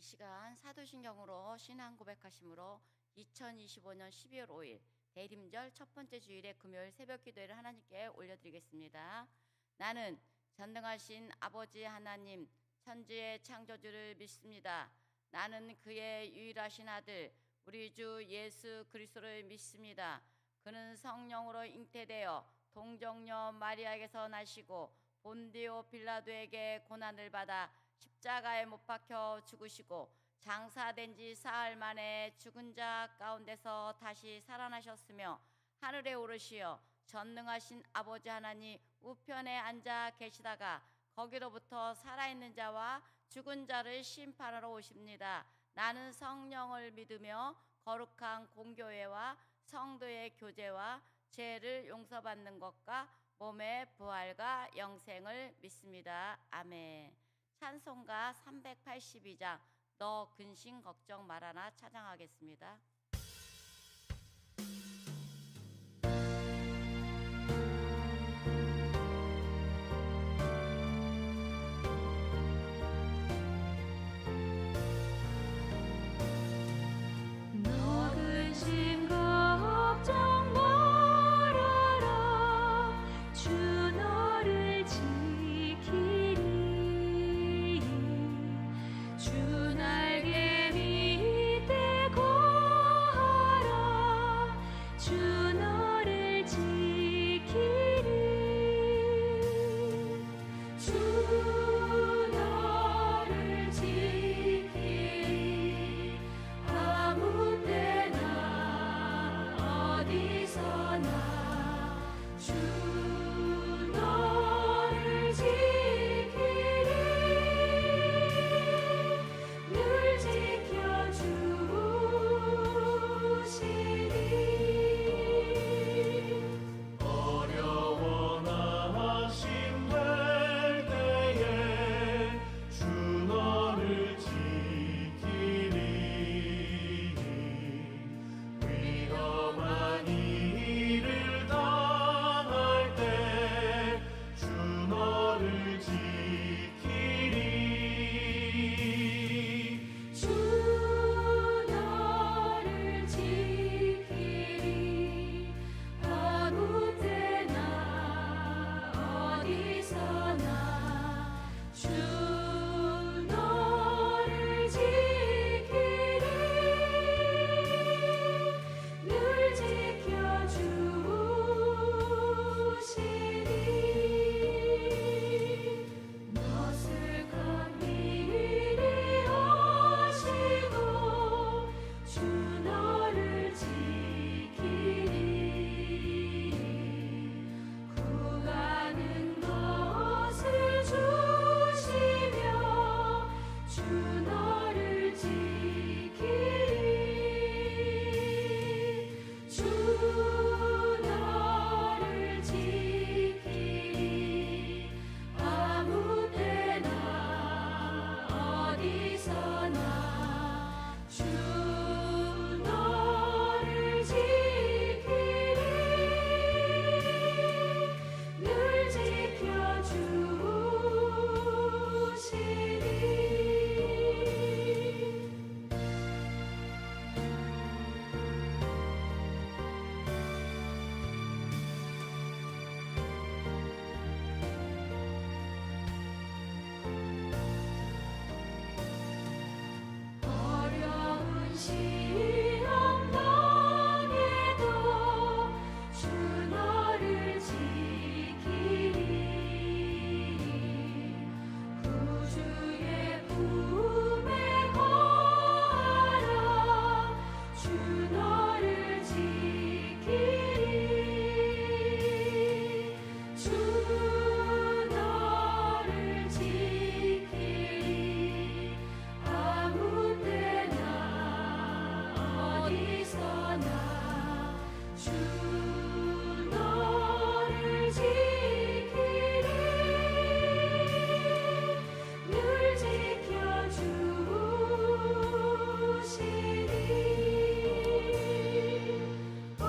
시간 사도신경으로 신앙 고백하심으로 2025년 12월 5일 대림절 첫 번째 주일의 금요일 새벽 기도회를 하나님께 올려드리겠습니다. 나는 전능하신 아버지 하나님 천지의 창조주를 믿습니다. 나는 그의 유일하신 아들 우리 주 예수 그리스도를 믿습니다. 그는 성령으로 잉태되어 동정녀 마리아에게서 나시고 본디오 빌라도에게 고난을 받아 십자가에 못 박혀 죽으시고 장사된 지 사흘 만에 죽은 자 가운데서 다시 살아나셨으며 하늘에 오르시어 전능하신 아버지 하나님 우편에 앉아 계시다가 거기로부터 살아있는 자와 죽은 자를 심판하러 오십니다. 나는 성령을 믿으며 거룩한 공교회와 성도의 교제와 죄를 용서받는 것과 몸의 부활과 영생을 믿습니다. 아멘. 찬송가 382장 너 근심 걱정 말아나 찬양하겠습니다. 너 근심 걱정 말아라 주 너를 지키리 주 날개 밑에 거하라 주 너를 지키리 주 너를 지키리 아무 때나 어디서나 주 너를 지키리 늘 지켜주시리 어려워 낙심될 때에 주 너를 지키리 위험한 일을 당할 때 주 너를 지키리 주 너를 지키리 아무 때나 어디서나 주 너를 지키리 늘 지켜주시리 너슬픈 일이 오시고 주 너를 지키리 구하는 것을 주시며 주 너를 지키리 주 너를 지키리 아무 때나 어디서나 주 너를 지키리 늘 지켜주시리 어려운 시험 당해도 주 너를 지키리 구주의 품에 거하라 주 너를 지키리 주 너를 지키리 아무 때나 어디서나 주 너를 지키리 늘 지켜주시리 아멘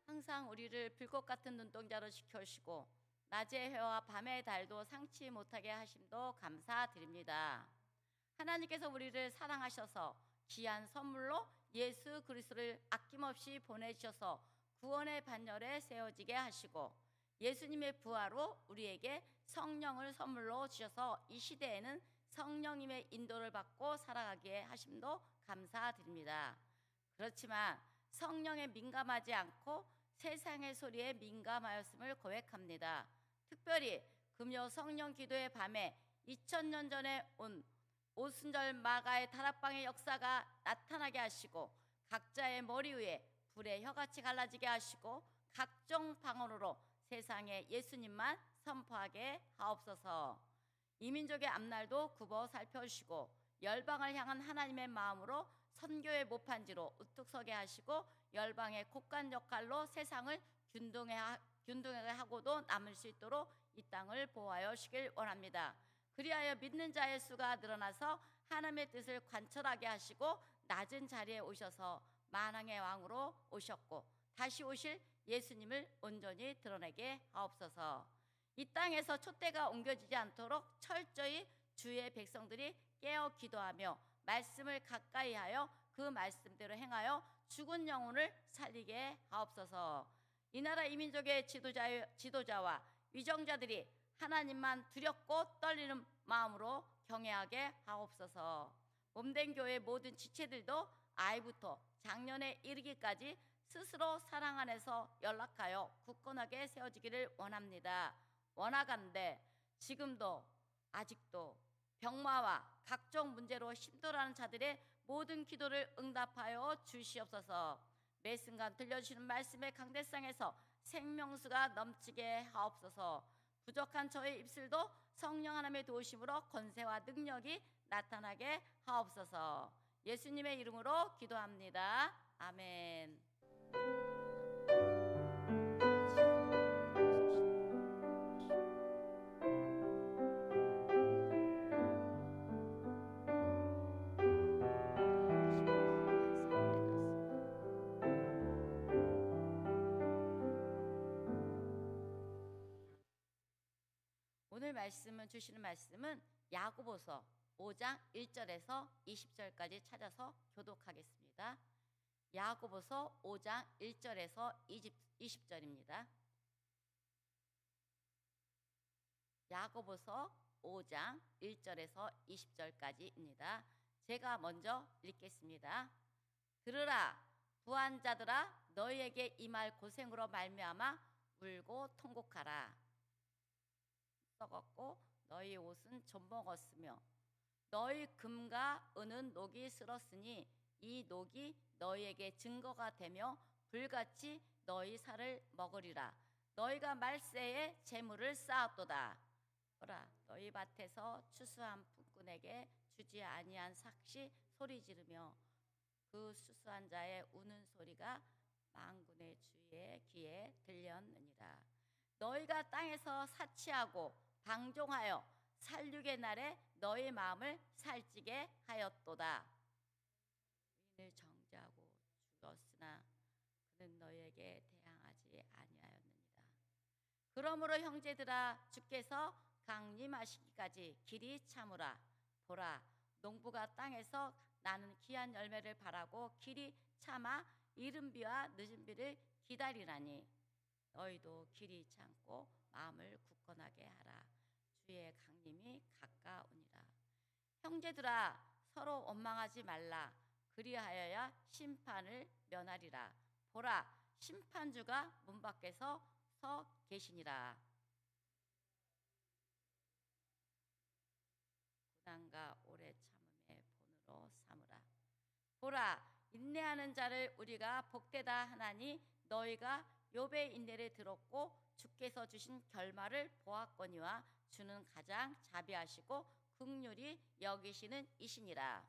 항상 우리를 불꽃 같은 눈동자로 지켜주시고 낮의 해와 밤의 달도 상치 못하게 하심도 감사드립니다. 하나님께서 우리를 사랑하셔서 귀한 선물로 예수 그리스도를 아낌없이 보내주셔서 구원의 반열에 세워지게 하시고 예수님의 부활로 우리에게 성령을 선물로 주셔서 이 시대에는 성령님의 인도를 받고 살아가게 하심도 감사드립니다. 그렇지만 성령에 민감하지 않고 세상의 소리에 민감하였음을 고백합니다. 특별히 금요 성령 기도의 밤에 2000년 전에 온 오순절 마가의 다락방의 역사가 나타나게 하시고 각자의 머리 위에 불의 혀같이 갈라지게 하시고 각종 방언으로 세상에 예수님만 선포하게 하옵소서. 이민족의 앞날도 굽어 살펴주시고 열방을 향한 하나님의 마음으로 선교의 모판지로 우뚝 서게 하시고 열방의 곳간 역할로 세상을 균등하게 하고도 남을 수 있도록 이 땅을 보호하여 주시길 원합니다. 그리하여 믿는 자의 수가 늘어나서 하나님의 뜻을 관철하게 하시고 낮은 자리에 오셔서 만왕의 왕으로 오셨고 다시 오실 예수님을 온전히 드러내게 하옵소서. 이 땅에서 촛대가 옮겨지지 않도록 철저히 주의 백성들이 깨어 기도하며 말씀을 가까이 하여 그 말씀대로 행하여 죽은 영혼을 살리게 하옵소서. 이 나라 이민족의 지도자와 위정자들이 하나님만 두렵고 떨리는 마음으로 경외하게 하옵소서. 몸된 교회 모든 지체들도 아이부터 장년에 이르기까지 스스로 사랑 안에서 연락하여 굳건하게 세워지기를 원합니다. 원하간대 지금도 아직도 병마와 각종 문제로 힘들어하는 자들의 모든 기도를 응답하여 주시옵소서. 매 순간 들려주시는 말씀의 강대상에서 생명수가 넘치게 하옵소서. 부족한 저의 입술도 성령 하나님의 도우심으로 권세와 능력이 나타나게 하옵소서. 예수님의 이름으로 기도합니다. 아멘. 오늘 주시는 말씀은 야고보서 5장 1절에서 20절까지 찾아서 교독하겠습니다. 야고보서 5장 1절에서 20절입니다. 야고보서 5장 1절에서 20절까지입니다. 제가 먼저 읽겠습니다. 들으라 부한 자들아 너희에게 임할 고생으로 말미암아 울고 통곡하라. 썩었고 너희 옷은 좀먹었으며 너희 금과 은은 녹이 슬었으니 이 녹이 너희에게 증거가 되며 불같이 너희 살을 먹으리라. 너희가 말세에 재물을 쌓았도다. 보라 너희 밭에서 추수한 품꾼에게 주지 아니한 삭시 소리 지르며 그 추수한 자의 우는 소리가 만군의 주의 귀에 들렸느니라. 너희가 땅에서 사치하고 방종하여 살육의 날에 너희 마음을 살찌게 하였도다. 의인을 정죄하고 죽였으나 그는 너희에게 대항하지 아니하였느니라. 그러므로 형제들아 주께서 강림하시기까지 길이 참으라. 보라 농부가 땅에서 나는 귀한 열매를 바라고 길이 참아 이른 비와 늦은 비를 기다리라니 너희도 길이 참고 마음을 굳건하게 하라. 주의 강림이 가까우니라. 형제들아 서로 원망하지 말라. 그리하여야 심판을 면하리라. 보라 심판주가 문 밖에서 서 계시니라. 고난과 오래 참음의 본으로 삼으라. 보라 인내하는 자를 우리가 복되다 하나니 너희가 욥의 인내를 들었고 주께서 주신 결말을 보았거니와 주는 가장 자비하시고 긍휼히 여기시는 이시니라.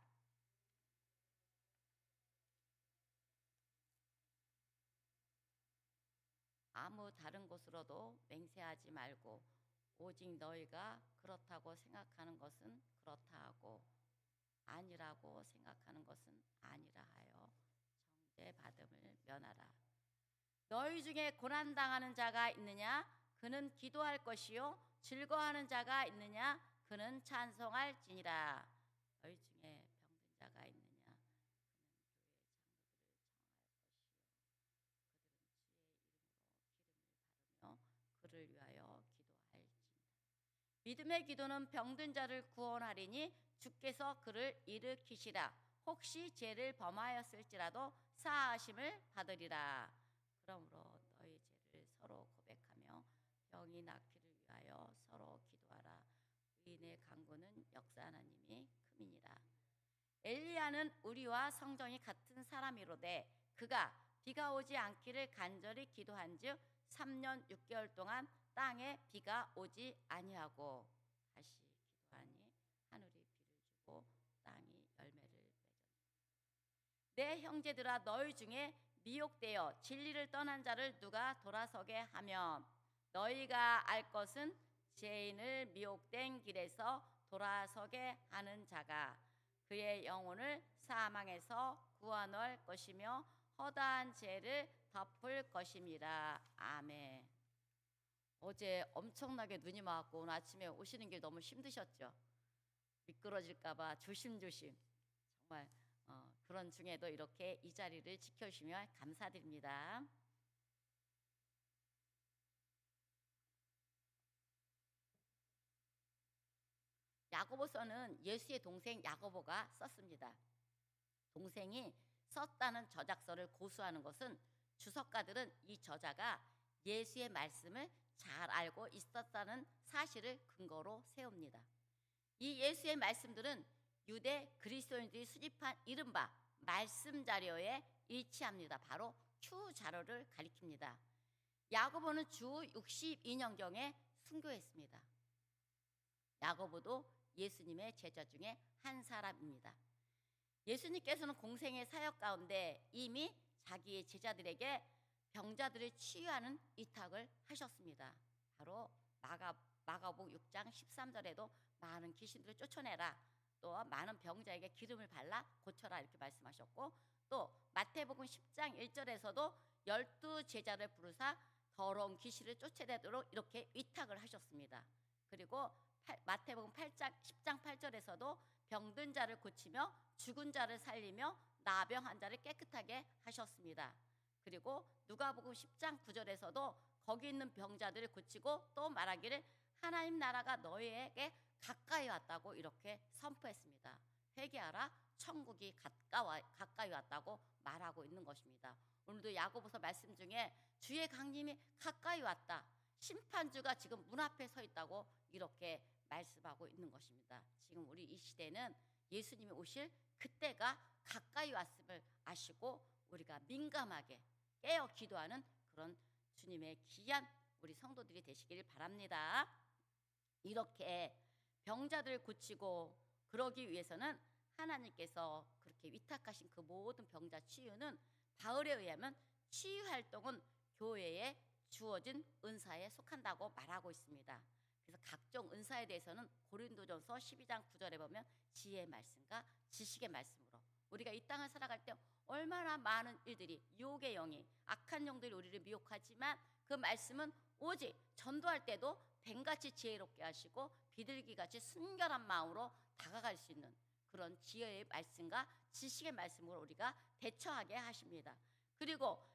아무 다른 곳으로도 맹세하지 말고 오직 너희가 그렇다고 생각하는 것은 그렇다 하고 아니라고 생각하는 것은 아니라 하여 정죄받음을 면하라. 너희 중에 고난당하는 자가 있느냐? 그는 기도할 것이요 즐거워하는 자가 있느냐 그는 찬송할지니라. 너희 중에 병든 자가 있느냐 그는 교회 장로들을 청하여 것이요 그들은 주의 이름으로 기름을 바르며 그를 위하여 기도할지니라. 믿음의 기도는 병든 자를 구원하리니 주께서 그를 일으키시라. 혹시 죄를 범하였을지라도 사하심을 받으리라. 그러므로 너희 죄를 서로 고백하며 병이 낫기를 위하여 서로 기도하라. 의인의 간구는 역사 하나님이 큼이니라. 엘리야는 우리와 성정이 같은 사람이로되 그가 비가 오지 않기를 간절히 기도한즉 3년 6개월 동안 땅에 비가 오지 아니하고 다시 기도하니 하늘이 비를 주고 땅이 열매를 맺었다. 내 형제들아 너희 중에 미혹되어 진리를 떠난 자를 누가 돌아서게 하면 너희가 알 것은 죄인을 미혹된 길에서 돌아서게 하는 자가 그의 영혼을 사망에서 구원할 것이며 허다한 죄를 덮을 것임이라. 아멘. 어제 엄청나게 눈이 맞고 오늘 아침에 오시는 길 너무 힘드셨죠? 미끄러질까 봐 조심조심 정말 그런 중에도 이렇게 이 자리를 지켜주시며 감사드립니다. 야고보서는 예수의 동생 야고보가 썼습니다. 동생이 썼다는 저작서를 고수하는 것은 주석가들은 이 저자가 예수의 말씀을 잘 알고 있었다는 사실을 근거로 세웁니다. 이 예수의 말씀들은 유대 그리스도인들이 수집한 이른바 말씀 자료에 일치합니다. 바로 Q 자료를 가리킵니다. 야고보는 주 62년경에 순교했습니다. 야고보도 예수님의 제자 중에 한 사람입니다. 예수님께서는 공생의 사역 가운데 이미 자기의 제자들에게 병자들을 치유하는 위탁을 하셨습니다. 바로 마가복음 6장 13절에도 많은 귀신들을 쫓아내라, 또 많은 병자에게 기름을 발라 고쳐라 이렇게 말씀하셨고, 또 마태복음 10장 1절에서도 12 제자를 부르사 더러운 귀신을 쫓아내도록 이렇게 위탁을 하셨습니다. 그리고 마태복음 10장 8절에서도 병든 자를 고치며 죽은 자를 살리며 나병 환자를 깨끗하게 하셨습니다. 그리고 누가복음 10장 9절에서도 거기 있는 병자들을 고치고 또 말하기를 하나님 나라가 너희에게 가까이 왔다고 이렇게 선포했습니다. 회개하라, 천국이 가까이 왔다고 말하고 있는 것입니다. 오늘도 야고보서 말씀 중에 주의 강림이 가까이 왔다, 심판주가 지금 문 앞에 서 있다고 이렇게 말씀하고 있는 것입니다. 지금 우리 이 시대는 예수님이 오실 그때가 가까이 왔음을 아시고 우리가 민감하게 깨어 기도하는 그런 주님의 귀한 우리 성도들이 되시길 바랍니다. 이렇게 병자들을 고치고 그러기 위해서는 하나님께서 그렇게 위탁하신 그 모든 병자 치유는 바울에 의하면 치유 활동은 교회에 주어진 은사에 속한다고 말하고 있습니다. 그래서 각종 은사에 대해서는 고린도전서 12장 9절에 보면 지혜의 말씀과 지식의 말씀으로 우리가 이 땅을 살아갈 때 얼마나 많은 일들이 유혹의 영이 악한 영들이 우리를 미혹하지만 그 말씀은 오직 전도할 때도 뱀같이 지혜롭게 하시고 비둘기같이 순결한 마음으로 다가갈 수 있는 그런 지혜의 말씀과 지식의 말씀으로 우리가 대처하게 하십니다. 그리고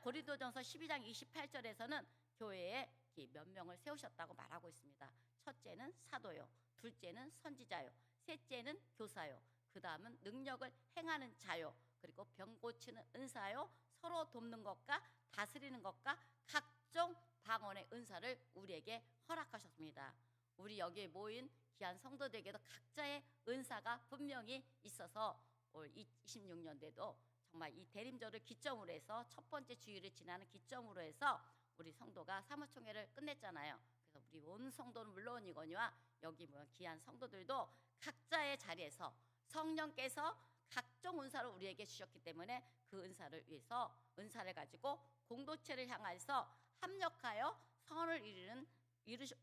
고린도전서 12장 28절에서는 교회에 몇 명을 세우셨다고 말하고 있습니다. 첫째는 사도요, 둘째는 선지자요, 셋째는 교사요, 그 다음은 능력을 행하는 자요, 그리고 병 고치는 은사요, 서로 돕는 것과 다스리는 것과 각종 방언의 은사를 우리에게 허락하셨습니다. 우리 여기에 모인 귀한 성도들에게도 각자의 은사가 분명히 있어서 올 26년대도 정말 이 대림절을 기점으로 해서 첫 번째 주일을 지나는 기점으로 해서 우리 성도가 사무총회를 끝냈잖아요. 그래서 우리 온 성도는 물론이거니와 여기 모인 귀한 성도들도 각자의 자리에서 성령께서 각종 은사를 우리에게 주셨기 때문에 그 은사를 위해서 은사를 가지고 공동체를 향해서 합력하여 선을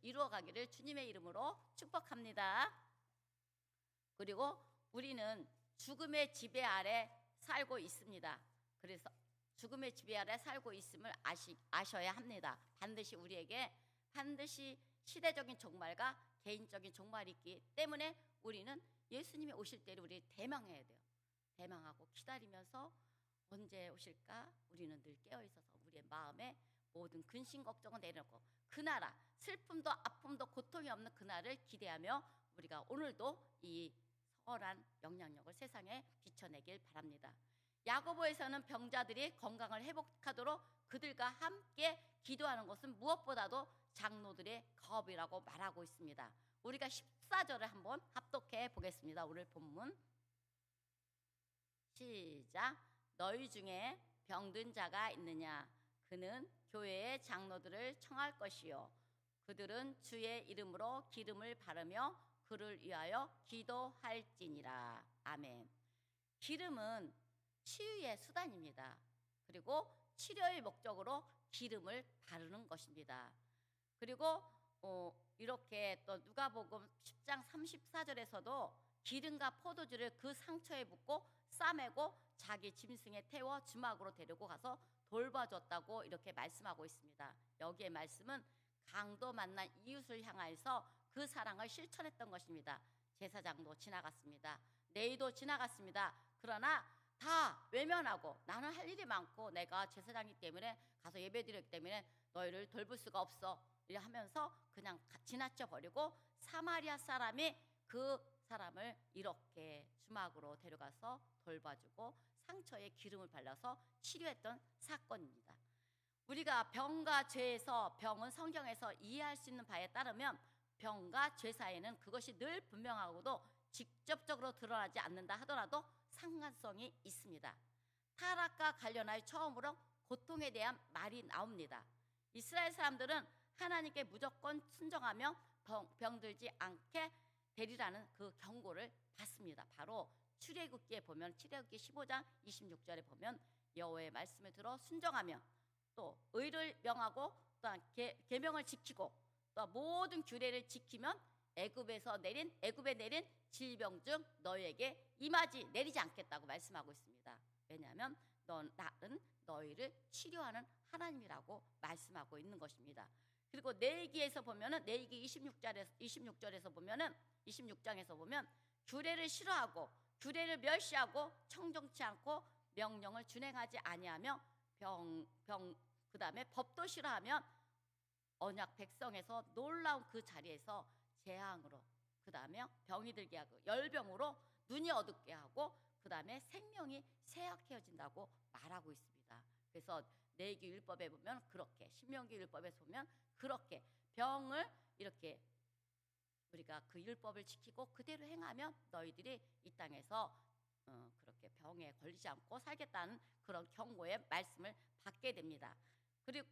이루어가기를 주님의 이름으로 축복합니다. 그리고 우리는 죽음의 지배 아래 살고 있습니다. 그래서 죽음의 지배 아래 살고 있음을 아셔야 합니다. 반드시 우리에게 반드시 시대적인 종말과 개인적인 종말이 있기 때문에 우리는 예수님이 오실 때를 우리 대망해야 돼요. 대망하고 기다리면서 언제 오실까? 우리는 늘 깨어있어서 우리의 마음에 모든 근심 걱정을 내려놓고 그 나라, 슬픔도 아픔도 고통이 없는 그날을 기대하며 우리가 오늘도 이 선한 영향력을 세상에 비춰내길 바랍니다. 야고보에서는 병자들이 건강을 회복하도록 그들과 함께 기도하는 것은 무엇보다도 장로들의 겁이라고 말하고 있습니다. 우리가 14절을 한번 합독해 보겠습니다. 오늘 본문 시작. 너희 중에 병든 자가 있느냐? 그는 교회의 장로들을 청할 것이요 그들은 주의 이름으로 기름을 바르며 그를 위하여 기도할지니라. 아멘. 기름은 치유의 수단입니다. 그리고 치료의 목적으로 기름을 바르는 것입니다. 그리고 이렇게 또 누가복음 10장 34절에서도 기름과 포도주를 그 상처에 붓고 싸매고 자기 짐승에 태워 주막으로 데리고 가서 돌봐줬다고 이렇게 말씀하고 있습니다. 여기에 말씀은 강도 만난 이웃을 향하여서 그 사랑을 실천했던 것입니다. 제사장도 지나갔습니다. 레위도 지나갔습니다. 그러나 다 외면하고 나는 할 일이 많고 내가 제사장이기 때문에 가서 예배드렸기 때문에 너희를 돌볼 수가 없어 이렇게 하면서 그냥 지나쳐 버리고 사마리아 사람이 그 사람을 이렇게 주막으로 데려가서 돌봐주고 상처에 기름을 발라서 치료했던 사건입니다. 우리가 병과 죄에서 병은 성경에서 이해할 수 있는 바에 따르면 병과 죄 사이에는 그것이 늘 분명하고도 직접적으로 드러나지 않는다 하더라도 상관성이 있습니다. 타락과 관련하여 처음으로 고통에 대한 말이 나옵니다. 이스라엘 사람들은 하나님께 무조건 순종하며 병들지 않게 되리라는 그 경고를 받습니다. 바로 출애굽기에 보면 출애굽기 15장 26절에 보면 여호와의 말씀을 들어 순종하며 또 의를 명하고 또한 계명을 지키고 또 모든 규례를 지키면 애굽에 내린 질병 중 너희에게 내리지 않겠다고 말씀하고 있습니다. 왜냐하면 나는 너희를 치료하는 하나님이라고 말씀하고 있는 것입니다. 그리고 레위기에서 보면은 레위기 26절에서 보면은 26장에서 보면 규례를 싫어하고 규례를 멸시하고 청정치 않고 명령을 준행하지 아니하며 그다음에 법도 싫어하면 언약 백성에서 놀라운 그 자리에서 재앙으로 그다음에 병이 들게 하고 열병으로 눈이 어둡게 하고 그다음에 생명이 쇠약해진다고 말하고 있습니다. 그래서 레위기 율법에 보면 그렇게 신명기 율법에서 보면 그렇게 병을 이렇게 우리가 그 율법을 지키고 그대로 행하면 너희들이 이 땅에서 그렇게 병에 걸리지 않고 살겠다는 그런 경고의 말씀을 받게 됩니다.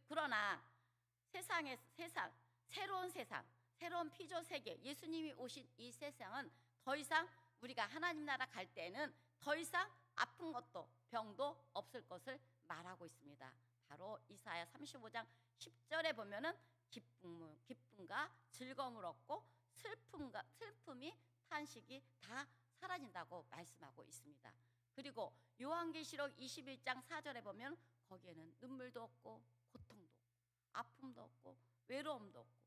그러나 새로운 세상, 새로운 피조 세계, 예수님이 오신 이 세상은 더 이상 우리가 하나님 나라 갈 때는 더 이상 아픈 것도 병도 없을 것을 말하고 있습니다. 바로 이사야 35장 10절에 보면은 기쁨과 즐거움을 얻고 슬픔이 탄식이 다 사라진다고 말씀하고 있습니다. 그리고 요한계시록 21장 4절에 보면 거기에는 눈물도 없고 고통도 없고 아픔도 없고 외로움도 없고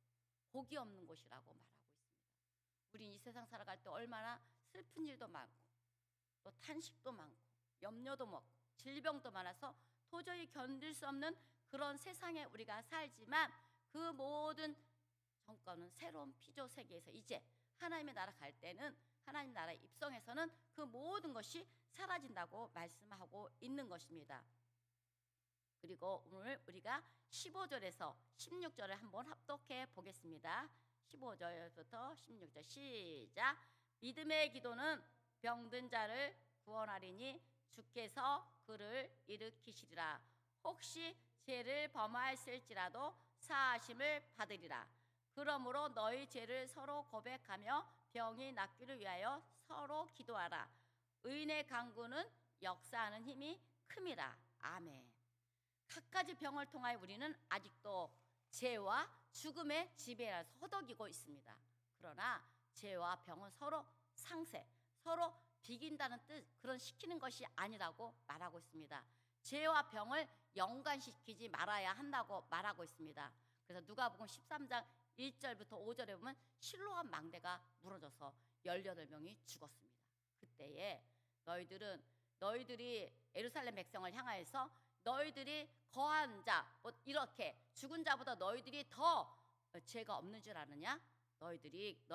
복이 없는 곳이라고 말하고 있습니다. 우린 이 세상 살아갈 때 얼마나 슬픈 일도 많고 또 탄식도 많고 염려도 많고 질병도 많아서 도저히 견딜 수 없는 그런 세상에 우리가 살지만 그 모든 정권은 새로운 피조 세계에서 이제 하나님의 나라 갈 때는 하나님 나라에 입성해서는 그 모든 것이 사라진다고 말씀하고 있는 것입니다. 그리고 오늘 우리가 15절에서 16절을 한번 합독해 보겠습니다. 15절부터 16절 시작. 믿음의 기도는 병든 자를 구원하리니 주께서 그를 일으키시리라. 혹시 죄를 범하였을지라도 사하심을 받으리라. 그러므로 너희 죄를 서로 고백하며 병이 낫기를 위하여 서로 기도하라. 의인의 간구는 역사하는 힘이 큼이라. 아멘. 갖가지 병을 통하여 우리는 아직도 죄와 죽음의 지배를 허덕이고 있습니다. 그러나 죄와 병은 서로 상세, 서로 비긴다는 뜻, 그런 시키는 것이 아니라고 말하고 있습니다. 죄와 병을 연관시키지 말아야 한다고 말하고 있습니다. 그래서 누가복음 13장 1절부터 5절에 보면 실로암 망대가 무너져서 18명이 죽었습니다. 그때에 너희들이 예루살렘 백성을 향하여서 너희들이 거한 자, 이렇게 죽은 자보다 너희들이 더 죄가 없는 줄 아느냐? 너희들이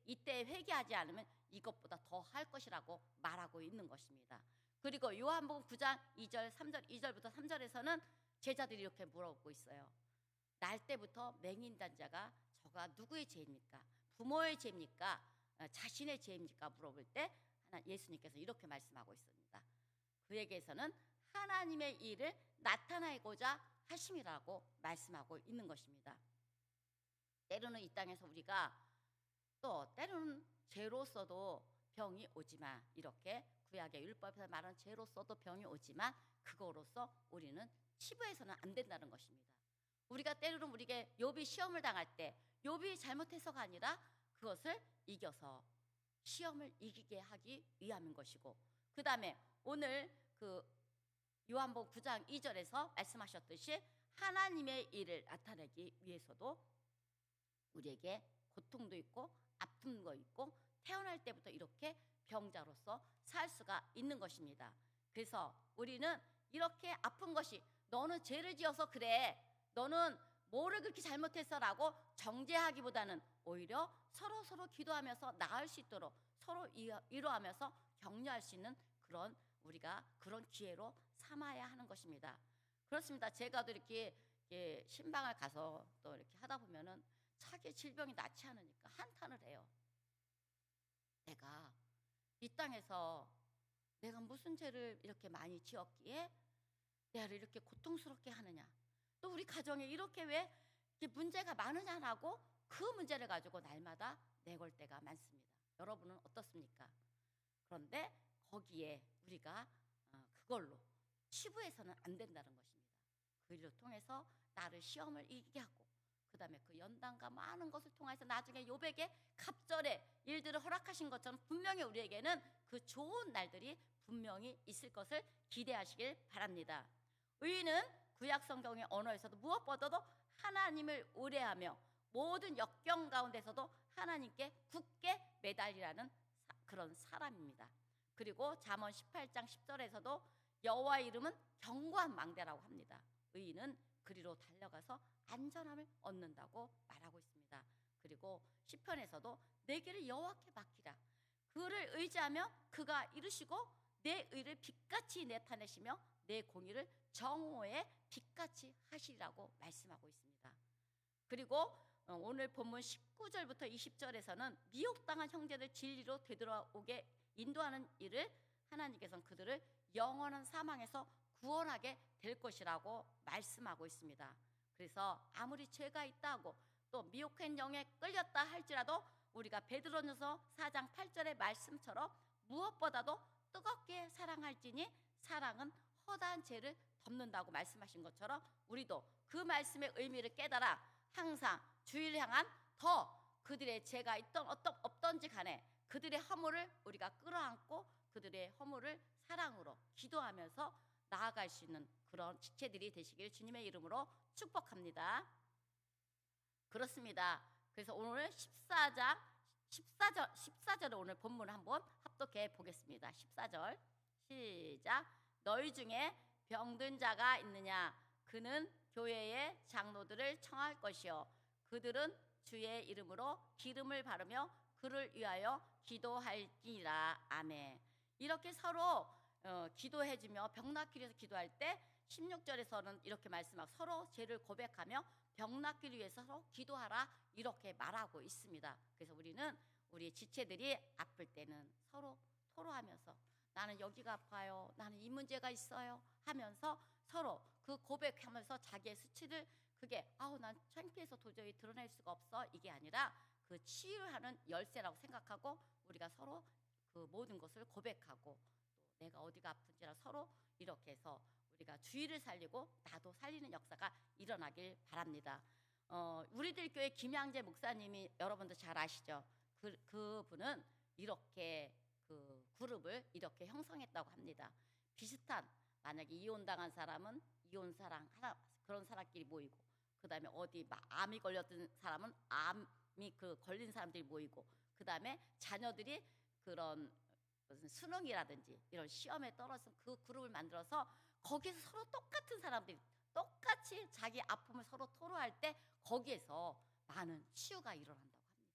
이때 회개하지 않으면 이것보다 더 할 것이라고 말하고 있는 것입니다. 그리고 요한복음 9장 2절, 3절, 2절부터 3절에서는 제자들이 이렇게 물어보고 있어요. 날 때부터 맹인된 자가 저가 누구의 죄입니까? 부모의 죄입니까? 자신의 죄입니까? 물어볼 때 예수님께서 이렇게 말씀하고 있습니다. 그에게서는 하나님의 일을 나타내고자 하심이라고 말씀하고 있는 것입니다. 때로는 이 땅에서 우리가 또 때로는 죄로서도 병이 오지만, 이렇게 구약의 율법에서 말하는 죄로서도 병이 오지만 그거로서 우리는 치부해서는 안 된다는 것입니다. 우리가 때로는 우리에게 욥이 시험을 당할 때 욥이 잘못해서가 아니라 그것을 이겨서 시험을 이기게 하기 위함인 것이고, 그 다음에 오늘 그 요한복음 9장 2절에서 말씀하셨듯이 하나님의 일을 나타내기 위해서도 우리에게 고통도 있고 아픔도 있고 태어날 때부터 이렇게 병자로서 살 수가 있는 것입니다. 그래서 우리는 이렇게 아픈 것이 너는 죄를 지어서 그래, 너는 뭐를 그렇게 잘못했어 라고 정죄하기보다는 오히려 서로 기도하면서 나을 수 있도록 서로 위로하면서 격려할 수 있는 그런, 우리가 그런 기회로 삼아야 하는 것입니다. 그렇습니다. 제가 또 이렇게 신방을 가서 또 이렇게 하다 보면은 자기 질병이 낫지 않으니까 한탄을 해요. 내가 이 땅에서 내가 무슨 죄를 이렇게 많이 지었기에 내가 이렇게 고통스럽게 하느냐, 또 우리 가정에 이렇게 왜 문제가 많으냐라고 그 문제를 가지고 날마다 내걸 때가 많습니다. 여러분은 어떻습니까? 그런데 거기에 우리가 그걸로 치부해서는 안 된다는 것입니다. 그 일을 통해서 나를 시험을 이기게 하고, 그 다음에 그 연단과 많은 것을 통해서 나중에 욥에게 갑절의 일들을 허락하신 것처럼 분명히 우리에게는 그 좋은 날들이 분명히 있을 것을 기대하시길 바랍니다. 의인은 구약 성경의 언어에서도 무엇보다도 하나님을 의뢰하며 모든 역경 가운데서도 하나님께 굳게 매달리라는 그런 사람입니다. 그리고 잠언 18장 10절에서도 여호와의 이름은 견고한 망대라고 합니다. 의인은 그리로 달려가서 안전함을 얻는다고 말하고 있습니다. 그리고 시편에서도 내 길을 여호와께 맡기라, 그를 의지하며 그가 이루시고 내 의를 빛같이 나타내시며 내 공의를 정오에 빛같이 하시리라고 말씀하고 있습니다. 그리고 오늘 본문 19절부터 20절에서는 미혹당한 형제들 진리로 되돌아오게 인도하는 일을 하나님께서는 그들을 영원한 사망에서 구원하게 될 것이라고 말씀하고 있습니다. 그래서 아무리 죄가 있다고 또 미혹한 영에 끌렸다 할지라도 우리가 베드로전서 4장 8절의 말씀처럼 무엇보다도 뜨겁게 사랑할지니 사랑은 허다한 죄를 덮는다고 말씀하신 것처럼 우리도 그 말씀의 의미를 깨달아 항상 주의를 향한 더 그들의 죄가 있던 없던지 간에 그들의 허물을 우리가 끌어안고 그들의 허물을 사랑으로 기도하면서 나아갈 수 있는 그런 지체들이 되시길 주님의 이름으로 축복합니다. 그렇습니다. 그래서 오늘 14절 오늘 본문을 한번 합독해 보겠습니다. 14절 시작. 너희 중에 병든 자가 있느냐? 그는 교회의 장로들을 청할 것이요 그들은 주의 이름으로 기름을 바르며 그를 위하여 기도할지라. 아멘. 이렇게 서로 기도해주며 병 낫기 위해서 기도할 때 16절에서는 이렇게 말씀하고 서로 죄를 고백하며 병 낫기를 위해서 서로 기도하라 이렇게 말하고 있습니다. 그래서 우리는 우리 지체들이 아플 때는 서로 토로하면서 나는 여기가 아파요, 나는 이 문제가 있어요 하면서 서로 그 고백하면서 자기의 수치를 그게 난 창피해서 도저히 드러낼 수가 없어 이게 아니라 그 치유하는 열쇠라고 생각하고 우리가 서로 그 모든 것을 고백하고 또 내가 어디가 아픈지라 서로 이렇게 해서 우리가 주의를 살리고 나도 살리는 역사가 일어나길 바랍니다. 우리들 교회 김양재 목사님이 여러분들 잘 아시죠? 그분은 이렇게 그 그룹을 이렇게 형성했다고 합니다. 비슷한 만약에 이혼당한 사람은 이혼 사랑 하나 그런 사람끼리 모이고 그다음에 어디 막 암이 걸렸던 사람은 암이 그 걸린 사람들이 모이고, 그다음에 자녀들이 그런 무슨 수능이라든지 이런 시험에 떨어진 그 그룹을 만들어서 거기서 서로 똑같은 사람들이 똑같이 자기 아픔을 서로 토로할 때 거기에서 많은 치유가 일어난다고 합니다.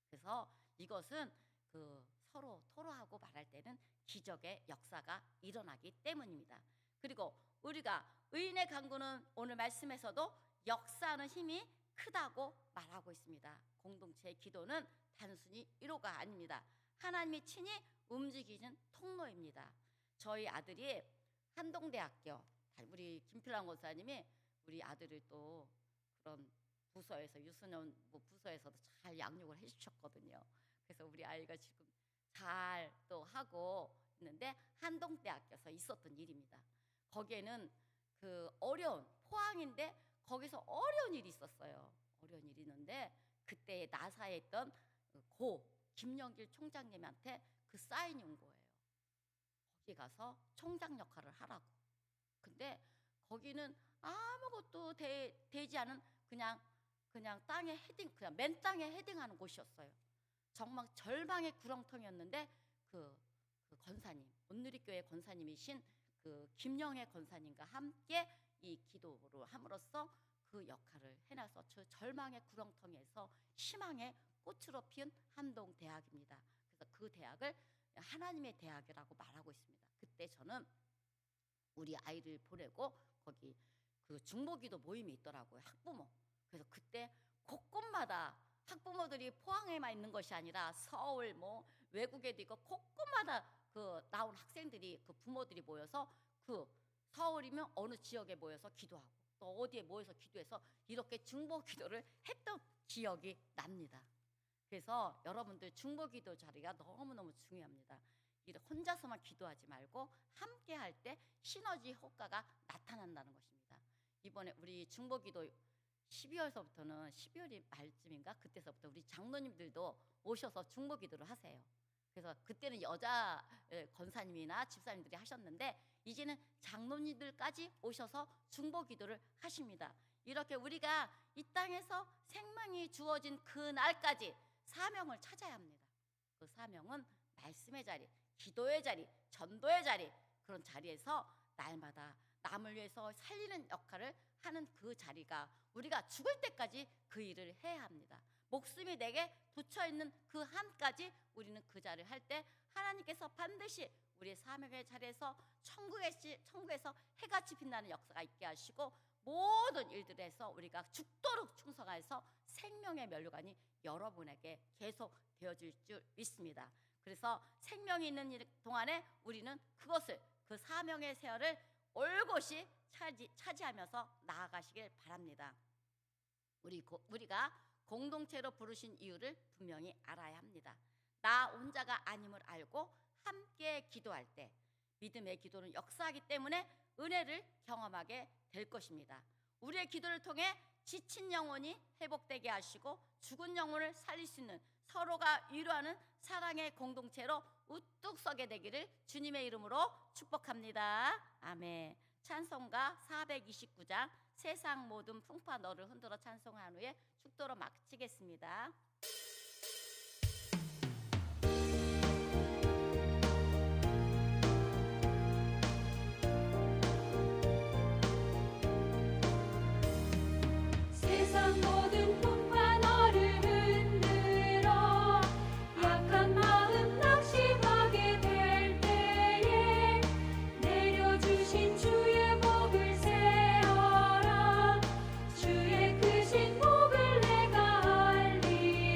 그래서 이것은 그 서로 토로하고 말할 때는 기적의 역사가 일어나기 때문입니다. 그리고 우리가 의인의 간구는 오늘 말씀에서도 역사하는 힘이 크다고 말하고 있습니다. 공동체의 기도는 단순히 위로가 아닙니다. 하나님이 친히 움직이는 통로입니다. 저희 아들이 한동대학교, 우리 김필랑 권사님이 우리 아들을 또 그런 부서에서 유소년 부서에서도 잘 양육을 해주셨거든요. 그래서 우리 아이가 지금 잘 또 하고 있는데, 한동대학교에서 있었던 일입니다. 거기에는 그 어려운 포항인데 거기서 어려운 일이 있었어요. 어려운 일이 있는데 그때 나사에 있던 고 김영길 총장님한테 그 사인이 온 거예요. 거기 가서 총장 역할을 하라고. 근데 거기는 아무것도 되지 않은 그냥 땅에 헤딩, 그냥 맨 땅에 헤딩하는 곳이었어요. 정말 절망의 구렁텅이였는데 그 권사님, 온누리교회 권사님이신 그 김영애 권사님과 함께 이 기도를 함으로써 그 역할을 해놔서 저 절망의 구렁텅이에서 희망의 꽃으로 피운 한동대학입니다. 그래서 그 대학을 하나님의 대학이라고 말하고 있습니다. 그때 저는 우리 아이를 보내고 거기 그 중보기도 모임이 있더라고요. 학부모. 그래서 그때 곳곳마다 학부모들이 포항에만 있는 것이 아니라 서울 뭐 외국에도 있고 곳곳마다 그 나온 학생들이 그 부모들이 모여서 그 서울이면 어느 지역에 모여서 기도하고 또 어디에 모여서 기도해서 이렇게 중보기도를 했던 기억이 납니다. 그래서 여러분들 중보기도 자리가 너무너무 중요합니다. 혼자서만 기도하지 말고 함께 할 때 시너지 효과가 나타난다는 것입니다. 이번에 우리 중보기도 12월서부터는 12월이 말쯤인가 그때서부터 우리 장로님들도 오셔서 중보기도를 하세요. 그래서 그때는 여자 권사님이나 집사님들이 하셨는데 이제는 장로님들까지 오셔서 중보기도를 하십니다. 이렇게 우리가 이 땅에서 생명이 주어진 그 날까지 사명을 찾아야 합니다. 그 사명은 말씀의 자리, 기도의 자리, 전도의 자리, 그런 자리에서 날마다 남을 위해서 살리는 역할을 하는 그 자리가 우리가 죽을 때까지 그 일을 해야 합니다. 목숨이 내게 붙여있는 그 한까지 우리는 그 자리를 할 때 하나님께서 반드시 우리의 사명의 자리에서 천국에서 해같이 빛나는 역사가 있게 하시고 모든 일들에서 우리가 죽도록 충성하여서 생명의 면류관이 여러분에게 계속 되어질 줄 믿습니다. 그래서 생명이 있는 동안에 우리는 그것을 그 사명의 세월을 올곧이 차지하면서 나아가시길 바랍니다. 우리가 공동체로 부르신 이유를 분명히 알아야 합니다. 나 혼자가 아님을 알고 함께 기도할 때 믿음의 기도는 역사하기 때문에 은혜를 경험하게 될 것입니다. 우리의 기도를 통해 지친 영혼이 회복되게 하시고 죽은 영혼을 살릴 수 있는 서로가 위로하는 사랑의 공동체로 우뚝 서게 되기를 주님의 이름으로 축복합니다. 아멘. 찬송가 429장 세상 모든 풍파 너를 흔들어 찬송한 후에 축도로 마치겠습니다. 세상 모든 풍파 너를 흔들어 약한 마음 낙심하게 될 때에 내려주신 주의 복을 세어라 주의 크신 복을 내가 알리라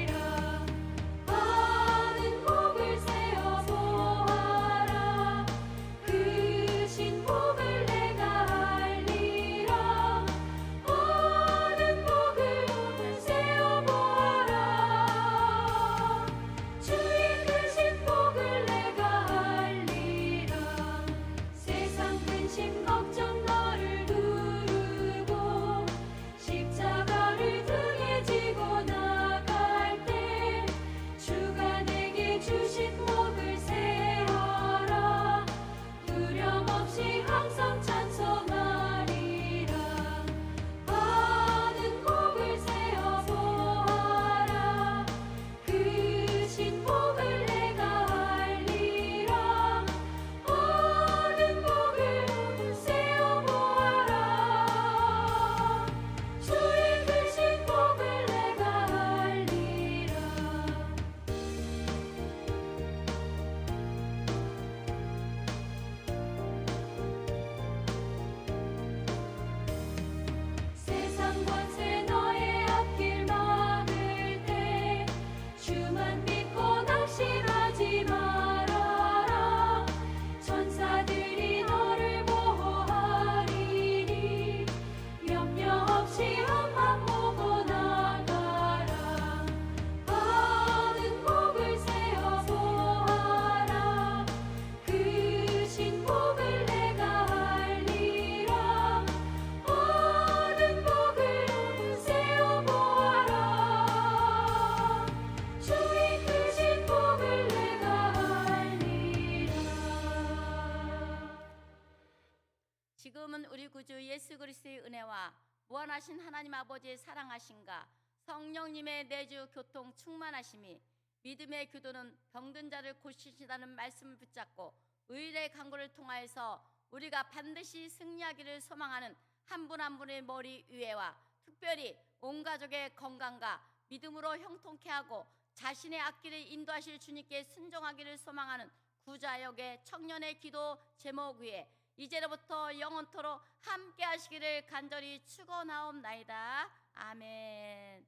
기도는 우리 구주 예수 그리스도의 은혜와 무한하신 하나님 아버지의 사랑하심과 성령님의 내주 교통 충만하심이, 믿음의 기도는 병든 자를 고치신다는 말씀을 붙잡고 의의 간구를 통하여서 우리가 반드시 승리하기를 소망하는 한 분 한 분의 머리 위에와 특별히 온 가족의 건강과 믿음으로 형통케 하고 자신의 앞길을 인도하실 주님께 순종하기를 소망하는 구자역의 청년의 기도 제목 위에 이제로부터 영원토록 함께 하시기를 간절히 축원하옵나이다. 아멘.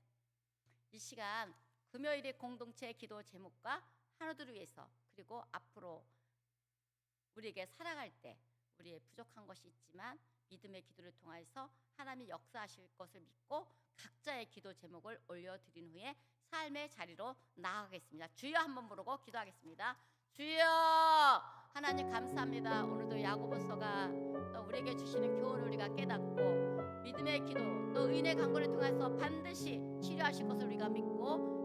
이 시간 금요일의 공동체 기도 제목과 하나들을 위해서, 그리고 앞으로 우리에게 살아갈 때 우리의 부족한 것이 있지만 믿음의 기도를 통해서 하나님이 역사하실 것을 믿고 각자의 기도 제목을 올려드린 후에 삶의 자리로 나아가겠습니다. 주여 한번 부르고 기도하겠습니다. 주여, 하나님 감사합니다. 오늘도 야고보서가 또 우리에게 주시는 교훈을 우리가 깨닫고 믿음의 기도 또 의인의 간구를 통해서 반드시 치료하실 것을 우리가 믿고